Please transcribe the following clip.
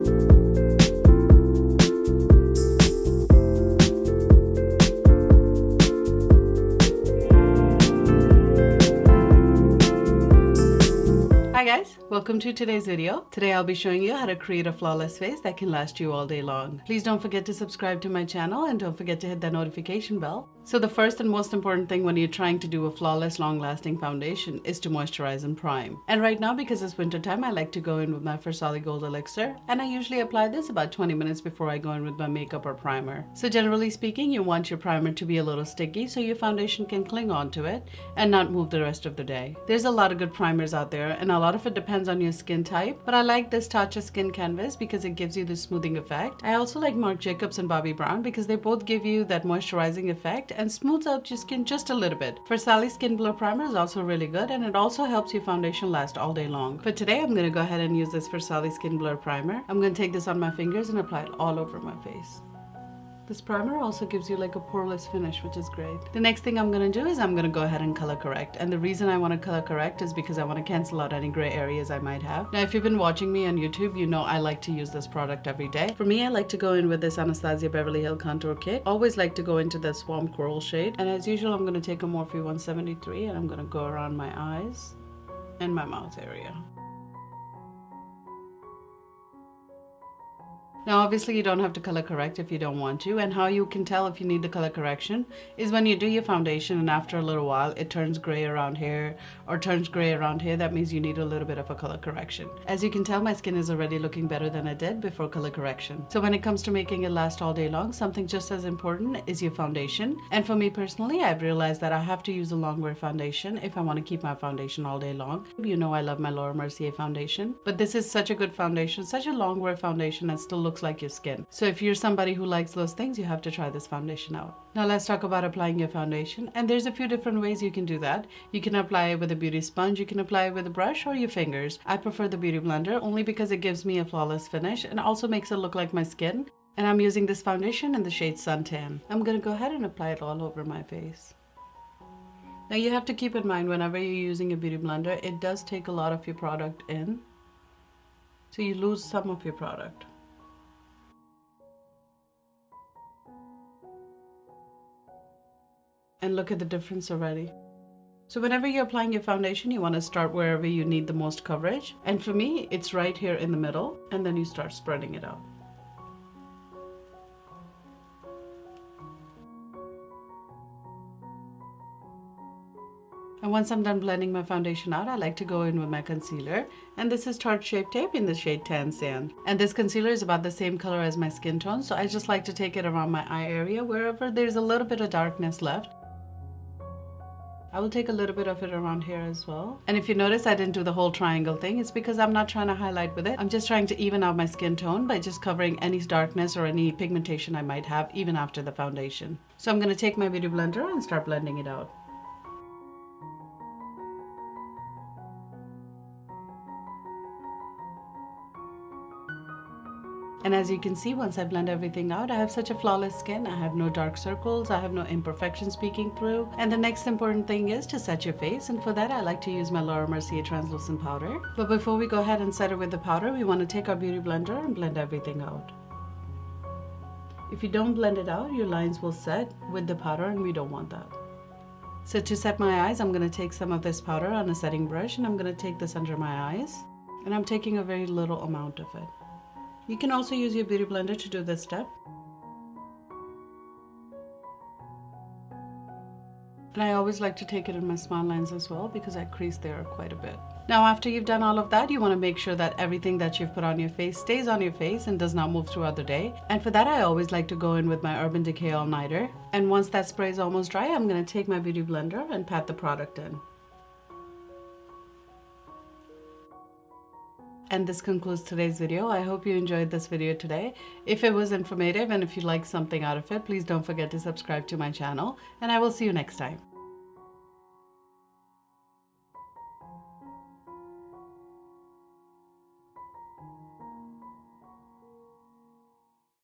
Hi guys, welcome to today's video. Today I'll be showing you how to create a flawless face that can last you all day long. Please don't forget to subscribe to my channel and don't forget to hit that notification bell. So the first and most important thing when you're trying to do a flawless long-lasting foundation is to moisturize and prime. And right now, because it's winter time, I like to go in with my First Solid Gold Elixir, and I usually apply this about 20 minutes before I go in with my makeup or primer. So generally speaking, you want your primer to be a little sticky so your foundation can cling onto it and not move the rest of the day. There's a lot of good primers out there, and a lot of it depends on your skin type, but I like this Tatcha Skin Canvas because it gives you the smoothing effect. I also like Marc Jacobs and Bobbi Brown because they both give you that moisturizing effect and smooths out your skin just a little bit. For Sally Skin Blur Primer is also really good, and it also helps your foundation last all day long. But today I'm going to go ahead and use this for Sally Skin Blur Primer. I'm going to take this on my fingers and apply it all over my face. This primer also gives you like a poreless finish, which is great. The next thing I'm going to do is I'm going to go ahead and color correct. And the reason I want to color correct is because I want to cancel out any gray areas I might have. Now, if you've been watching me on YouTube, you know I like to use this product every day. For me, I like to go in with this Anastasia Beverly Hills Contour Kit. Always like to go into the Swamp Coral shade. And as usual, I'm going to take a Morphe 173 and I'm going to go around my eyes and my mouth area. Now obviously you don't have to color correct if you don't want to, and how you can tell if you need the color correction is when you do your foundation and after a little while it turns gray around here or turns gray around here. That means you need a little bit of a color correction. As you can tell, my skin is already looking better than it did before color correction. So when it comes to making it last all day long, something just as important is your foundation. And for me personally, I've realized that I have to use a long wear foundation if I want to keep my foundation all day long. You know I love my Laura Mercier foundation, but this is such a good foundation, such a long wear foundation, and still looks like your skin. So if you're somebody who likes those things, you have to try this foundation out. Now let's talk about applying your foundation, and there's a few different ways you can do that. You can apply it with a beauty sponge, you can apply it with a brush or your fingers. I prefer the beauty blender only because it gives me a flawless finish and also makes it look like my skin. And I'm using this foundation in the shade Suntan. I'm going to go ahead and apply it all over my face. Now you have to keep in mind whenever you're using a beauty blender, it does take a lot of your product in, so you lose some of your product. And look at the difference already. So whenever you're applying your foundation, you want to start wherever you need the most coverage. And for me, it's right here in the middle, and then you start spreading it out. And once I'm done blending my foundation out, I like to go in with my concealer. And this is Tarte Shape Tape in the shade Tan Sand. And this concealer is about the same color as my skin tone, so I just like to take it around my eye area wherever there's a little bit of darkness left. I will take a little bit of it around here as well. And if you notice I didn't do the whole triangle thing, it's because I'm not trying to highlight with it. I'm just trying to even out my skin tone by just covering any darkness or any pigmentation I might have even after the foundation. So I'm going to take my beauty blender and start blending it out. And as you can see, once I blend everything out, I have such a flawless skin. I have no dark circles, I have no imperfections peeking through. And the next important thing is to set your face, and for that I like to use my Laura Mercier translucent powder. But before we go ahead and set it with the powder, we want to take our beauty blender and blend everything out. If you don't blend it out, your lines will set with the powder, and we don't want that. So to set my eyes, I'm going to take some of this powder on a setting brush, and I'm going to take this under my eyes. And I'm taking a very little amount of it. You can also use your beauty blender to do this step. And I always like to take it in my smile lines as well because I crease there quite a bit. Now after you've done all of that, you want to make sure that everything that you've put on your face stays on your face and does not move throughout the day. And for that, I always like to go in with my Urban Decay All Nighter. And once that spray is almost dry, I'm going to take my beauty blender and pat the product in. And this concludes today's video. I hope you enjoyed this video today. If it was informative and if you liked something out of it, please don't forget to subscribe to my channel, and I will see you next time.